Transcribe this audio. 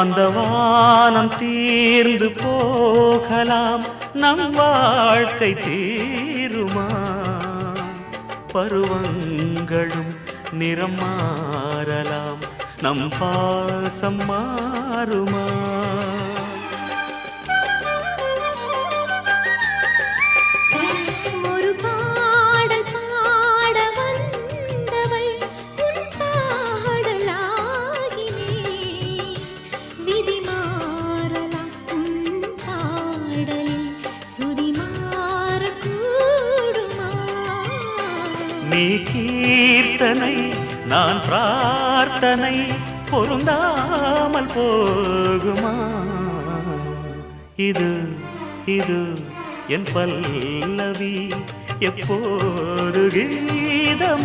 அந்த வானம் தீர்ந்து போகலாம், நம் வாழ்க்கை தீருமா? பருவங்களும் நிறம் மாறலாம், நம் பாசம் மாறுமா? நீ கீர்த்தனை நான் பிரார்த்தனை, பொருந்தாமல் போகுமா? இது இது என் பல்லவி எப்போது கீதமாகுமோ?